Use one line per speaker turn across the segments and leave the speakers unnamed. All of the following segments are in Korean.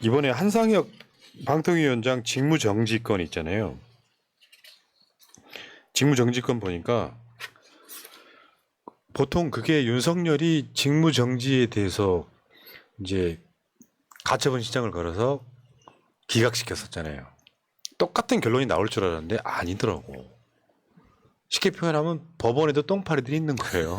이번에 한상혁 방통위원장 직무정지건 있잖아요. 직무정지건 보니까 보통 그게 윤석열이 직무정지에 대해서 이제 가처분 신청을 걸어서 기각시켰었잖아요. 똑같은 결론이 나올 줄 알았는데 아니더라고. 쉽게 표현하면 법원에도 똥파리들이 있는 거예요.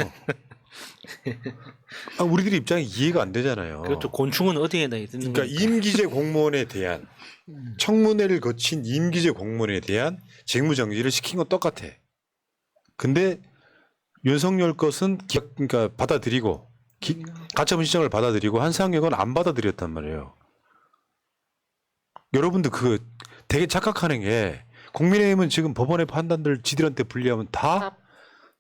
우리들의 입장이 이해가 안 되잖아요.
그렇죠. 곤충은 어디에나 있는
그러니까
거니까.
임기제 공무원에 대한 청문회를 거친 임기제 공무원에 대한 직무정지를 시킨 건 똑같아. 근데 윤석열 것은 그러니까 받아들이고 가처분 신청을 받아들이고 한상혁은 안 받아들였단 말이에요. 여러분들 그거 되게 착각하는 게 국민의힘은 지금 법원의 판단들 지들한테 불리하면 다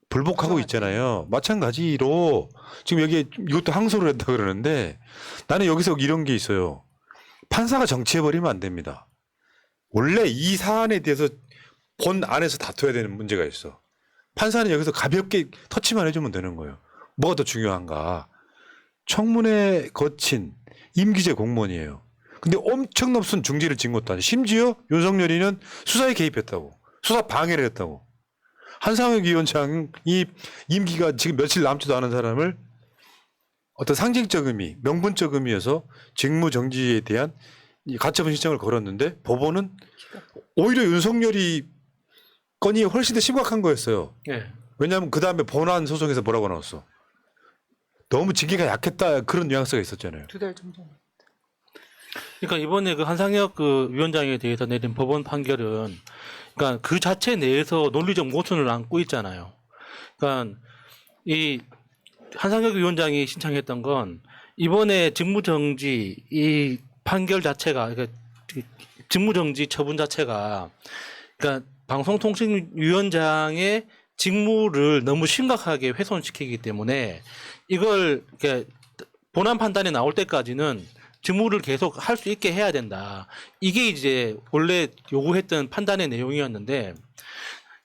불복하고 있잖아요. 마찬가지로 지금 여기 이것도 항소를 했다 그러는데 나는 여기서 이런 게 있어요. 판사가 정치해버리면 안 됩니다. 원래 이 사안에 대해서 본 안에서 다퉈야 되는 문제가 있어. 판사는 여기서 가볍게 터치만 해주면 되는 거예요. 뭐가 더 중요한가. 청문회 거친 임기제 공무원이에요. 근데 엄청 높은 중지를 진 것도 아니에요. 심지어 윤석열이는 수사에 개입했다고. 수사 방해를 했다고. 한상혁 위원장이 임기가 지금 며칠 남지도 않은 사람을 어떤 상징적 의미, 명분적 의미에서 직무정지에 대한 가처분 신청을 걸었는데 법원은 오히려 윤석열이 건이 훨씬 더 심각한 거였어요.
네.
왜냐하면 그 다음에 본안 소송에서 뭐라고 나왔어? 너무 징계가 약했다 그런 뉘앙스가 있었잖아요.
2달 정도.
그러니까 이번에 그 한상혁 그 위원장에 대해서 내린 법원 판결은 그러니까 그 자체 내에서 논리적 모순을 안고 있잖아요. 그러니까 이 한상혁 위원장이 신청했던 건 이번에 직무정지 이 판결 자체가 그러니까 직무정지 처분 자체가 그러니까 방송통신위원장의 직무를 너무 심각하게 훼손시키기 때문에 이걸 이렇게 본안 판단이 나올 때까지는 직무를 계속 할 수 있게 해야 된다. 이게 이제 원래 요구했던 판단의 내용이었는데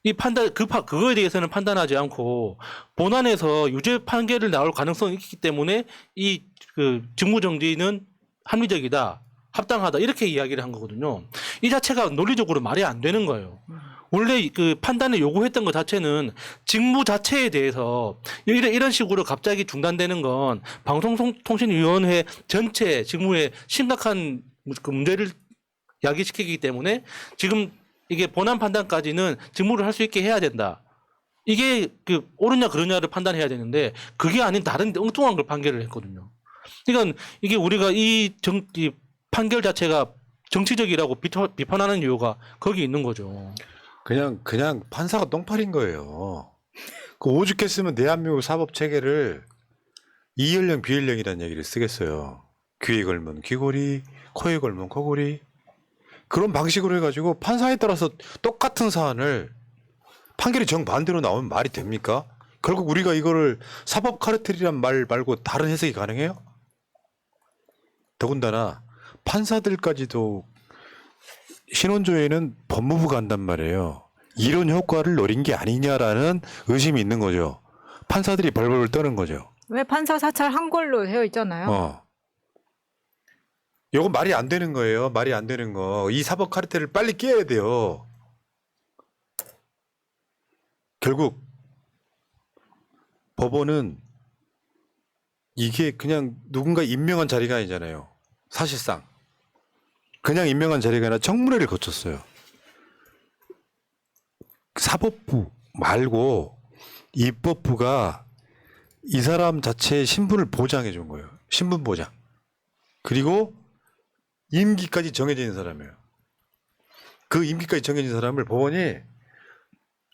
이 판단 그거에 대해서는 판단하지 않고 본안에서 유죄 판결을 나올 가능성이 있기 때문에 이 그 직무정지는 합리적이다, 합당하다 이렇게 이야기를 한 거거든요. 이 자체가 논리적으로 말이 안 되는 거예요. 원래 그 판단을 요구했던 것 자체는 직무 자체에 대해서 이런 식으로 갑자기 중단되는 건 방송통신위원회 전체 직무에 심각한 그 문제를 야기시키기 때문에 지금 이게 본안 판단까지는 직무를 할 수 있게 해야 된다. 이게 그 옳으냐 그러냐를 판단해야 되는데 그게 아닌 다른 엉뚱한 걸 판결을 했거든요. 그러니까 이게 우리가 이 판결 자체가 정치적이라고 비판하는 이유가 거기 있는 거죠.
그냥 판사가 똥파린 거예요. 그 오죽했으면 대한민국 사법 체계를 이연령 비연령이라는 얘기를 쓰겠어요. 귀에 걸면 귀걸이, 코에 걸면 코걸이. 그런 방식으로 해가지고 판사에 따라서 똑같은 사안을 판결이 정반대로 나오면 말이 됩니까? 결국 우리가 이거를 사법 카르텔이란 말 말고 다른 해석이 가능해요? 더군다나 판사들까지도 신원조회는 법무부가 한단 말이에요. 이런 효과를 노린 게 아니냐라는 의심이 있는 거죠. 판사들이 벌벌 떠는 거죠.
왜 판사 사찰 한 걸로 되어 있잖아요.
이건 말이 안 되는 거예요. 말이 안 되는 거. 이 사법 카르텔을 빨리 깨야 돼요. 결국 법원은 이게 그냥 누군가 임명한 자리가 아니잖아요. 사실상. 그냥 임명한 자리가 아니라 청문회를 거쳤어요. 사법부 말고 입법부가 이 사람 자체의 신분을 보장해 준 거예요. 신분 보장. 그리고 임기까지 정해져 있는 사람이에요. 그 임기까지 정해진 사람을 법원이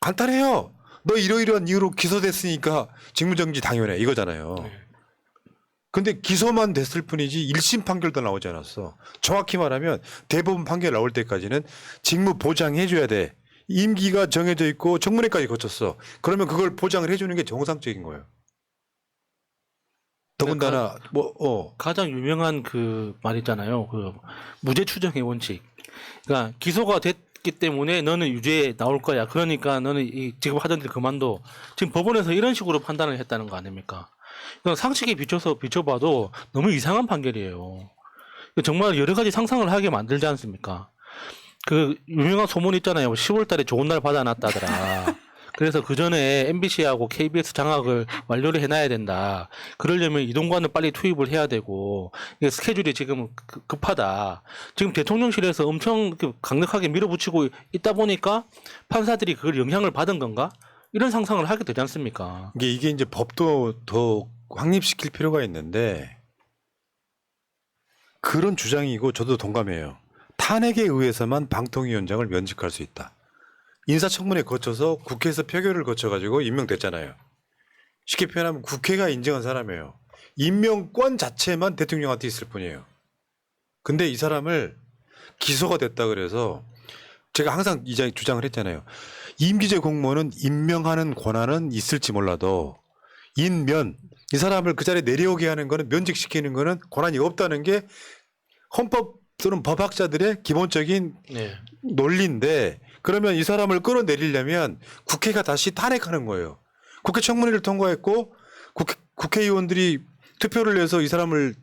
간단해요. 너 이러이러한 이유로 기소됐으니까 직무정지 당연해. 이거잖아요. 근데 기소만 됐을 뿐이지 1심 판결도 나오지 않았어. 정확히 말하면 대법원 판결 나올 때까지는 직무 보장해줘야 돼. 임기가 정해져 있고 청문회까지 거쳤어. 그러면 그걸 보장을 해주는 게 정상적인 거예요. 더군다나
가장 유명한 그 말 있잖아요. 그 무죄 추정의 원칙. 그러니까 기소가 됐기 때문에 너는 유죄에 나올 거야. 그러니까 너는 지금 하던 일 그만둬. 지금 법원에서 이런 식으로 판단을 했다는 거 아닙니까? 그러니까 상식에 비춰봐도 너무 이상한 판결이에요. 정말 여러 가지 상상을 하게 만들지 않습니까? 그 유명한 소문 있잖아요. 10월달에 좋은 날 받아놨다더라. 그래서 그 전에 MBC하고 KBS 장악을 완료를 해놔야 된다. 그러려면 이동관을 빨리 투입을 해야 되고 이게 스케줄이 지금 급하다. 지금 대통령실에서 엄청 강력하게 밀어붙이고 있다 보니까 판사들이 그걸 영향을 받은 건가? 이런 상상을 하게 되지 않습니까?
이게 이제 법도 더 확립시킬 필요가 있는데 그런 주장이고 저도 동감해요. 탄핵에 의해서만 방통위원장을 면직할 수 있다. 인사청문회 거쳐서 국회에서 표결을 거쳐가지고 임명됐잖아요. 쉽게 표현하면 국회가 인정한 사람이에요. 임명권 자체만 대통령한테 있을 뿐이에요. 근데 이 사람을 기소가 됐다 그래서 제가 항상 이 주장을 했잖아요. 임기제 공무원은 임명하는 권한은 있을지 몰라도 이 사람을 그 자리에 내려오게 하는 거는 면직시키는 거는 권한이 없다는 게 헌법 또는 법학자들의 기본적인
네.
논리인데 그러면 이 사람을 끌어내리려면 국회가 다시 탄핵하는 거예요. 국회 청문회를 통과했고 국회의원들이 투표를 해서 이 사람을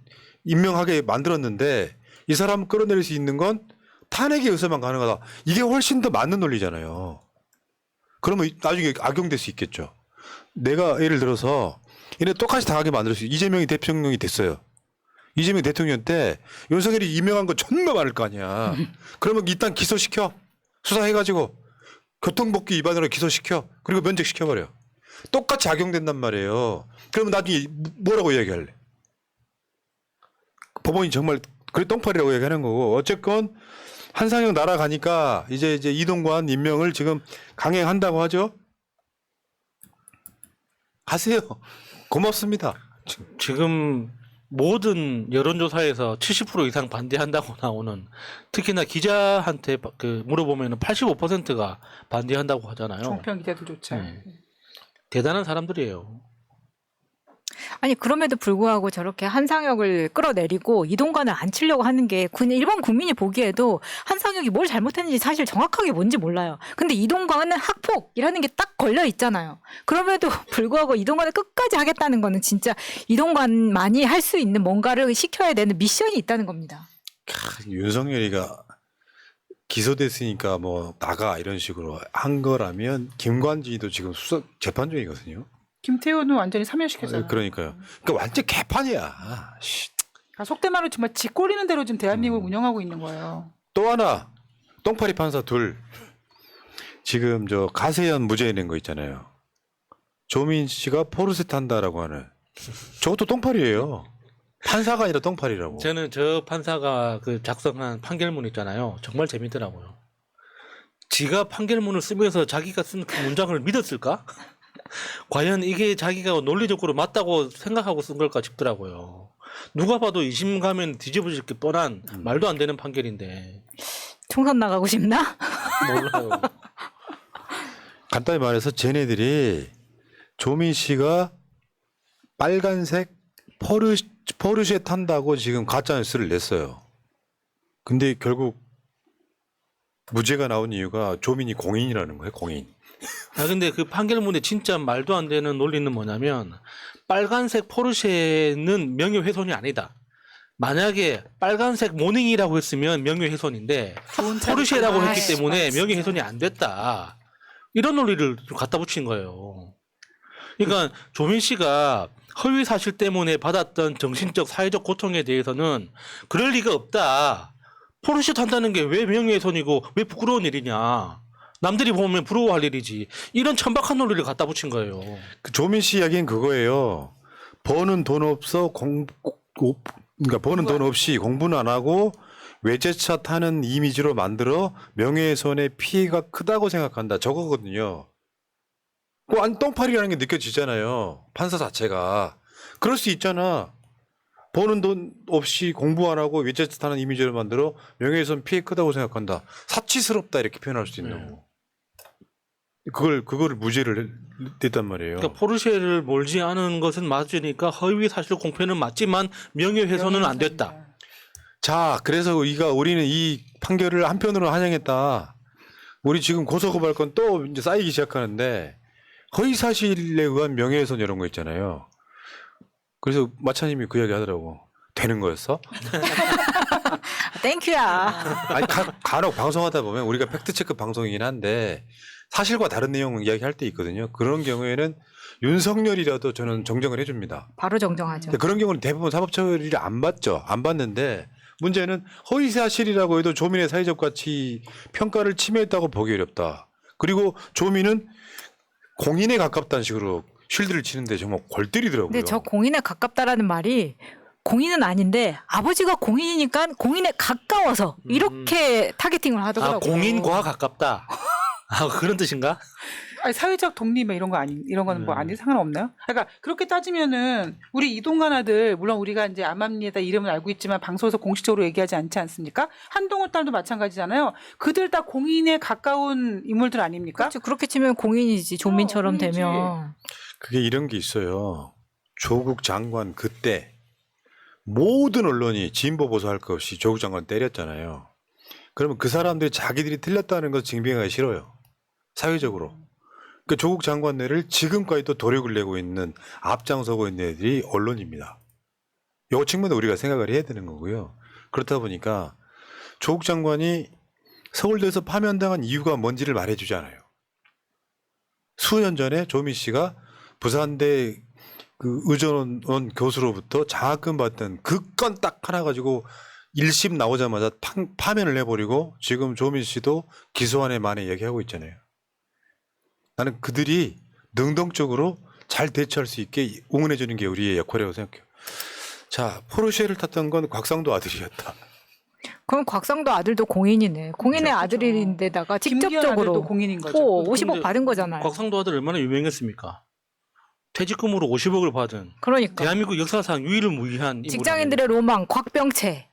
임명하게 만들었는데 이 사람을 끌어내릴 수 있는 건 탄핵에 의해서만 가능하다. 이게 훨씬 더 맞는 논리잖아요. 그러면 나중에 악용될 수 있겠죠. 내가 예를 들어서 얘네 똑같이 당하게 만들 수 있어요. 이재명이 대통령이 됐어요. 이재명 대통령 때 윤석열이 임명한 거 존나 많을 거 아니야. 그러면 일단 기소시켜. 수사해가지고 교통법규 위반으로 기소시켜. 그리고 면직시켜버려. 똑같이 악용된단 말이에요. 그러면 나중에 뭐라고 이야기할래? 법원이 정말 그래 똥파리라고 얘기하는 거고 어쨌건 한상혁 날아가니까 이제 이동관 임명을 지금 강행한다고 하죠. 하세요. 고맙습니다.
지금 모든 여론조사에서 70% 이상 반대한다고 나오는 특히나 기자한테 물어보면 85%가 반대한다고 하잖아요.
종편 기자들조차.
네. 대단한 사람들이에요.
아니 그럼에도 불구하고 저렇게 한상혁을 끌어내리고 이동관을 안 치려고 하는 게 그냥 일반 국민이 보기에도 한상혁이 뭘 잘못했는지 사실 정확하게 뭔지 몰라요. 근데 이동관은 학폭이라는 게 딱 걸려 있잖아요. 그럼에도 불구하고 이동관을 끝까지 하겠다는 거는 진짜 이동관만이 할 수 있는 뭔가를 시켜야 되는 미션이 있다는 겁니다.
윤석열이가 기소됐으니까 뭐 나가 이런 식으로 한 거라면 김관진이도 지금 수사 재판 중이거든요.
김태호는 완전히 사면시켰잖아요.
그러니까요. 그러니까 완전 개판이야. 씨.
속된 말로 정말 짓꼬리는 대로 지금 대한민국을 운영하고 있는 거예요.
또 하나 똥파리 판사 둘 지금 저 가세현 무죄 낸 거 있잖아요. 조민 씨가 포르쉐 탄다라고 하는 저것도 똥파리예요. 판사가 아니라 똥파리라고.
저는 저 판사가 작성한 판결문 있잖아요. 정말 재밌더라고요. 지가 판결문을 쓰면서 자기가 쓴 그 문장을 믿었을까? 과연 이게 자기가 논리적으로 맞다고 생각하고 쓴 걸까 싶더라고요. 누가 봐도 2심 가면 뒤집어질 게 뻔한 말도 안 되는 판결인데.
총선 나가고 싶나?
몰라요.
간단히 말해서 쟤네들이 조민 씨가 빨간색 포르쉐 탄다고 지금 가짜뉴스를 냈어요. 근데 결국 무죄가 나온 이유가 조민이 공인이라는 거예요. 공인.
근데 그 판결문에 진짜 말도 안 되는 논리는 뭐냐면 빨간색 포르쉐는 명예훼손이 아니다. 만약에 빨간색 모닝이라고 했으면 명예훼손인데 포르쉐라고 했기 때문에 명예훼손이 안 됐다. 이런 논리를 갖다 붙인 거예요. 그러니까 조민 씨가 허위 사실 때문에 받았던 정신적 사회적 고통에 대해서는 그럴 리가 없다. 포르쉐 탄다는 게 왜 명예훼손이고 왜 부끄러운 일이냐. 남들이 보면 부러워할 일이지. 이런 천박한 논리를 갖다 붙인 거예요.
그 조민 씨 이야기는 그거예요. 버는 돈 없어 그러니까 버는 돈 없이 공부는 안 하고 외제차 타는 이미지로 만들어 명예훼손의 피해가 크다고 생각한다. 저거거든요. 안 똥파리라는 게 느껴지잖아요. 판사 자체가. 그럴 수 있잖아. 버는 돈 없이 공부 안 하고 외제차 타는 이미지를 만들어 명예훼손 피해 크다고 생각한다. 사치스럽다 이렇게 표현할 수 있는 거. 그거를 무죄를 냈단 말이에요.
그러니까 포르쉐를 몰지 않은 것은 맞으니까 허위 사실 공표는 맞지만 명예훼손은 안 됐다.
자, 그래서 우리는 이 판결을 한편으로 환영했다. 우리 지금 고소고발 건 또 이제 쌓이기 시작하는데 허위 사실에 의한 명예훼손 이런 거 있잖아요. 그래서 마차님이 그 이야기 하더라고. 되는 거였어?
땡큐야.
아니 간혹 방송하다 보면 우리가 팩트 체크 방송이긴 한데 사실과 다른 내용 이야기할 때 있거든요. 그런 경우에는 윤석열이라도 저는 정정을 해줍니다.
바로 정정하죠.
근데 그런 경우는 대부분 사법처리를 안 받죠. 안 받는데 문제는 허위 사실이라고 해도 조민의 사회적 가치 평가를 침해했다고 보기 어렵다. 그리고 조민은 공인에 가깝다는 식으로 쉴드를 치는데 정말 골 때리더라고요.
근데 저 공인에 가깝다라는 말이 공인은 아닌데 아버지가 공인이니까 공인에 가까워서 이렇게 타겟팅을 하더라고요.
아, 공인과 가깝다. 아, 그런 뜻인가?
아니, 사회적 독립 이런 거 이런 거는 뭐 아니 상관없나요? 그러니까 그렇게 따지면은 우리 이동관 아들 물론 우리가 이제 암암리에다 이름을 알고 있지만 방송에서 공식적으로 얘기하지 않지 않습니까? 한동훈 딸도 마찬가지잖아요. 그들 다 공인에 가까운 인물들 아닙니까?
그렇죠. 그렇게 치면 공인이지. 조민처럼
공인이지.
되면.
그게 이런 게 있어요. 조국 장관 그때 모든 언론이 진보 보수할 것 없이 조국 장관 때렸잖아요. 그러면 그 사람들이 자기들이 틀렸다는 걸 증명하기 싫어요. 사회적으로. 그러니까 조국 장관네를 지금까지도 도력을 내고 있는 앞장서고 있는 애들이 언론입니다. 이 측면도 우리가 생각을 해야 되는 거고요. 그렇다 보니까 조국 장관이 서울대에서 파면당한 이유가 뭔지를 말해주지 않아요. 수년 전에 조미 씨가 부산대 그 의전원 교수로부터 장학금 받던 그 건 딱 하나 가지고 1심 나오자마자 파면을 해버리고 지금 조민 씨도 기소안에 만에 얘기하고 있잖아요. 나는 그들이 능동적으로 잘 대처할 수 있게 응원해주는 게 우리의 역할이라고 생각해요. 자, 포르쉐를 탔던 건 곽상도 아들이었다.
그럼 곽상도 아들도 공인이네. 공인의
그렇죠.
아들인데다가
김기현
직접적으로
아들도 공인인 거죠.
또
근데
50억 받은 거잖아요.
곽상도 아들 얼마나 유명했습니까? 퇴직금으로 50억을 받은
그러니까
대한민국 역사상 유일무이한 인물
직장인들의 로망 곽병채.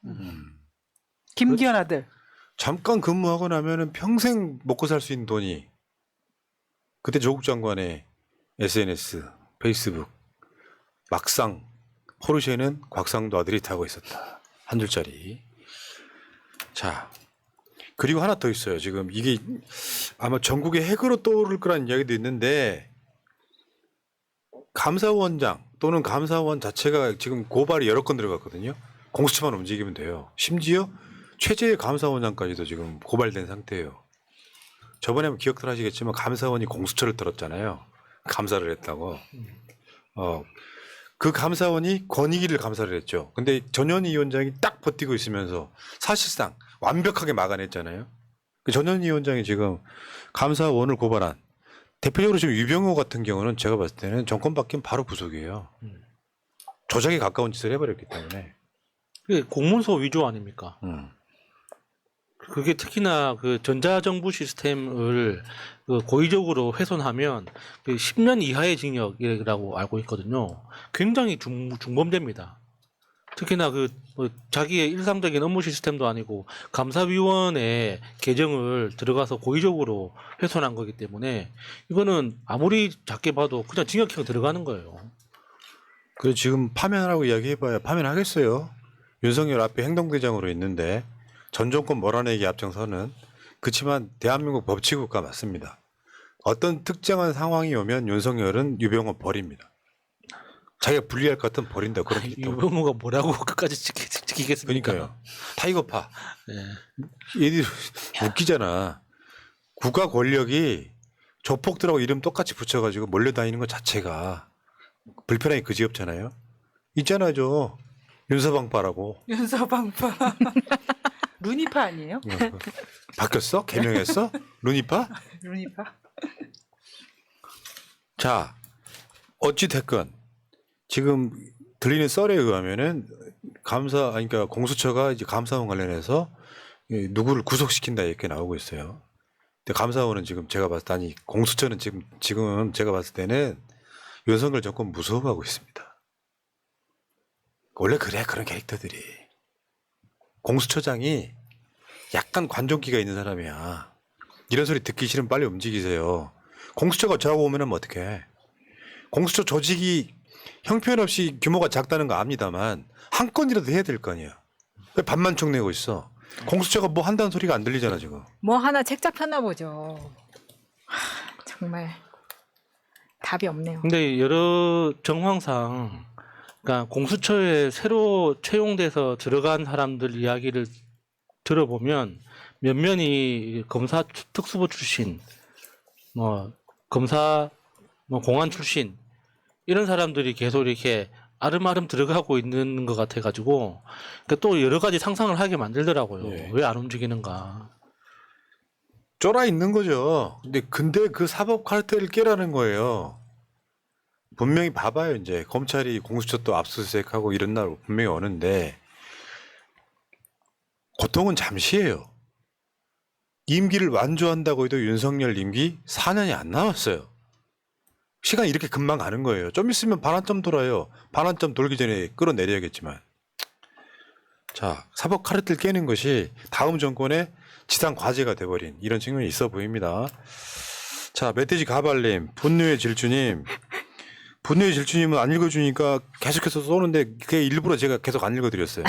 김기현 아들.
잠깐 근무하고 나면은 평생 먹고 살 수 있는 돈이 그때 조국 장관의 SNS, 페이스북 막상 포르쉐는 곽상도 아들이 타고 있었다. 한 줄짜리. 자, 그리고 하나 더 있어요. 지금 이게 아마 전국의 핵으로 떠오를 거라는 이야기도 있는데 감사원장 또는 감사원 자체가 지금 고발이 여러 건 들어갔거든요. 공수처만 움직이면 돼요. 심지어 최재해 감사원장까지도 지금 고발된 상태예요. 저번에 기억들 하시겠지만 감사원이 공수처를 들었잖아요. 감사를 했다고. 그 감사원이 권익위를 감사를 했죠. 근데 전현희 위원장이 딱 버티고 있으면서 사실상 완벽하게 막아냈잖아요. 그 전현희 위원장이 지금 감사원을 고발한 대표적으로 지금 유병호 같은 경우는 제가 봤을 때는 정권 바뀌면 바로 구속이에요. 조작에 가까운 짓을 해버렸기 때문에.
그게 공문서 위조 아닙니까? 그게 특히나 그 전자정부 시스템을 그 고의적으로 훼손하면 그 10년 이하의 징역이라고 알고 있거든요. 굉장히 중범죄입니다. 특히나 뭐 자기의 일상적인 업무 시스템도 아니고 감사위원회 계정을 들어가서 고의적으로 훼손한 거기 때문에 이거는 아무리 작게 봐도 그냥 징역형 들어가는 거예요.
그래서 지금 파면하라고 이야기해봐야 파면하겠어요. 윤석열 앞에 행동대장으로 있는데 전 정권 몰아내기 앞장서는 그렇지만 대한민국 법치국가 맞습니다. 어떤 특정한 상황이 오면 윤석열은 유병호 버립니다. 자기가 불리할 것 같으면 버린다. 그런 게 있다고.
유병호가 뭐라고 끝까지 지키겠습니까?
그러니까요. 타이거파.
네.
얘들이 웃기잖아. 국가 권력이 조폭들하고 이름 똑같이 붙여가지고 몰려다니는 것 자체가 불편하게 그지없잖아요. 있잖아요. 저 윤서방파라고.
윤서방파. 루니파 아니에요?
바뀌었어? 개명했어? 루니파?
루니파.
자, 어찌 됐건 지금 들리는 썰에 의하면은 그러니까 공수처가 이제 감사원 관련해서 누구를 구속시킨다 이렇게 나오고 있어요. 근데 감사원은 지금 제가 봤을 때 아니 공수처는 지금 제가 봤을 때는 윤석열 정권 무서워하고 있습니다. 원래 그래 그런 캐릭터들이 공수처장이 약간 관종기가 있는 사람이야. 이런 소리 듣기 싫으면 빨리 움직이세요. 공수처가 저하고 오면은 뭐 어떡해. 공수처 조직이 형편없이 규모가 작다는 거 압니다만 한 건이라도 해야 될 거 아니야. 왜 반만 총 내고 있어. 공수처가 뭐 한다는 소리가 안 들리잖아 지금.
뭐 하나 책 잡혔나 보죠. 정말 답이 없네요.
근데 여러 정황상 그러니까 공수처에 새로 채용돼서 들어간 사람들 이야기를 들어보면 면면이 검사 특수부 출신, 뭐 검사 뭐 공안 출신 이런 사람들이 계속 이렇게 아름아름 들어가고 있는 것 같아가지고 그러니까 또 여러 가지 상상을 하게 만들더라고요.
예.
왜 안 움직이는가?
쫄아 있는 거죠. 근데 그 사법 카르텔을 깨라는 거예요. 분명히 봐봐요. 이제 검찰이 공수처 또 압수수색하고 이런 날 분명히 오는데 고통은 잠시예요. 임기를 완주한다고 해도 윤석열 임기 4년이 안 남았어요. 시간이 이렇게 금방 가는 거예요. 좀 있으면 반환점 돌아요. 반환점 돌기 전에 끌어내려야겠지만. 자, 사법 카르텔 깨는 것이 다음 정권의 지상 과제가 돼버린 이런 측면이 있어 보입니다. 자, 멧돼지 가발님, 분노의 질주님. 분노의 질주님은 안 읽어주니까 계속해서 쏘는데 그게 일부러 제가 계속 안 읽어드렸어요.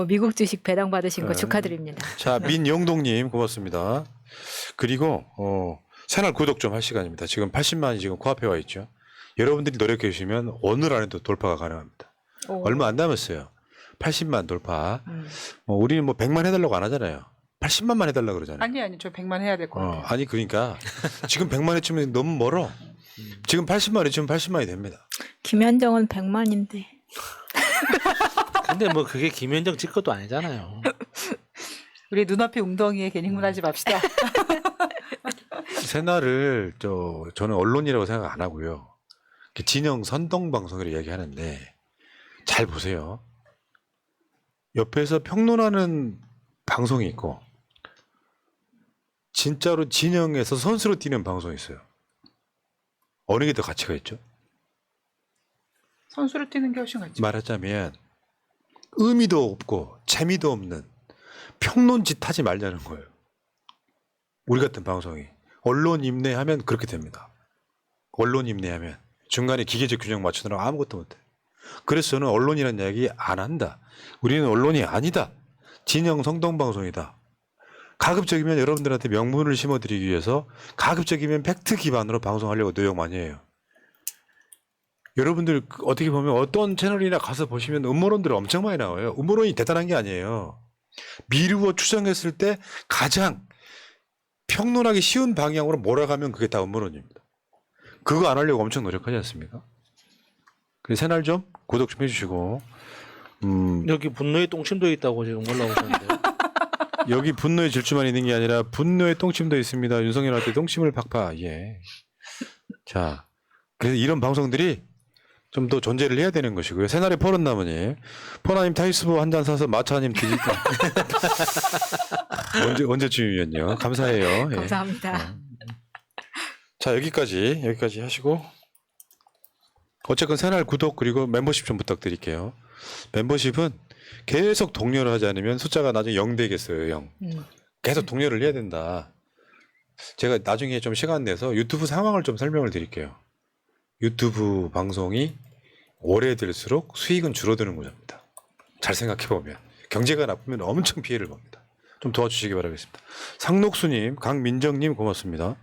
미국 주식 배당 받으신 거
네.
축하드립니다.
자, 민영동님 고맙습니다. 그리고 채널 구독 좀 할 시간입니다. 지금 80만이 지금 코앞에 와 있죠. 여러분들이 노력해 주시면 오늘 안에도 돌파가 가능합니다.
오.
얼마 안 남았어요. 80만 돌파. 우리는 뭐 100만 해달라고 안 하잖아요. 80만만 해달라고 그러잖아요.
아니 저 100만 해야 될 것 같아요.
아니 그러니까 지금 100만 해치면 너무 멀어. 지금 80만 해치면 80만이 됩니다.
김현정은 100만인데.
근데 뭐 그게 김현정 집 것도 아니잖아요.
우리 눈앞에 웅덩이에 괜히 흥분하지 맙시다.
새날을 저는 언론이라고 생각 안 하고요. 진영 선동 방송을 이야기하는데 잘 보세요. 옆에서 평론하는 방송이 있고 진짜로 진영에서 선수로 뛰는 방송이 있어요. 어느 게 더 가치가 있죠?
선수로 뛰는 게 훨씬 같죠.
말하자면 의미도 없고 재미도 없는 평론짓 하지 말자는 거예요. 우리 같은 방송이 언론 임내하면 그렇게 됩니다. 언론 임내하면 중간에 기계적 균형 맞추느라고 아무것도 못해. 그래서 저는 언론이라는 이야기 안 한다. 우리는 언론이 아니다. 진영 성동방송이다. 가급적이면 여러분들한테 명분을 심어드리기 위해서 가급적이면 팩트 기반으로 방송하려고 노력 많이 해요. 여러분들 어떻게 보면 어떤 채널이나 가서 보시면 음모론들이 엄청 많이 나와요. 음모론이 대단한 게 아니에요. 미루어 추정했을 때 가장 평론하기 쉬운 방향으로 몰아가면 그게 다 음모론입니다. 그거 안 하려고 엄청 노력하지 않습니까? 그래서 새날 좀 구독 좀 해주시고
여기 분노의 똥침도 있다고 지금 올라오셨는데.
여기 분노의 질주만 있는 게 아니라 분노의 똥침도 있습니다. 윤석열한테 똥침을 팍팍. 예. 자, 그래서 이런 방송들이 좀 더 존재를 해야 되는 것이고요. 새날의 포런나무님, 포나님 타이스보 한 잔 사서 마차님 드릴까? 언제쯤이면요. 감사해요. 예.
감사합니다.
자, 여기까지 하시고 어쨌건 새날 구독 그리고 멤버십 좀 부탁드릴게요. 멤버십은 계속 독려를 하지 않으면 숫자가 나중에 0 되겠어요. 0. 계속 독려를 해야 된다. 제가 나중에 좀 시간 내서 유튜브 상황을 좀 설명을 드릴게요. 유튜브 방송이 오래될수록 수익은 줄어드는 구조입니다. 잘 생각해보면 경제가 나쁘면 엄청 피해를 봅니다. 좀 도와주시기 바라겠습니다. 상록수님, 강민정님 고맙습니다.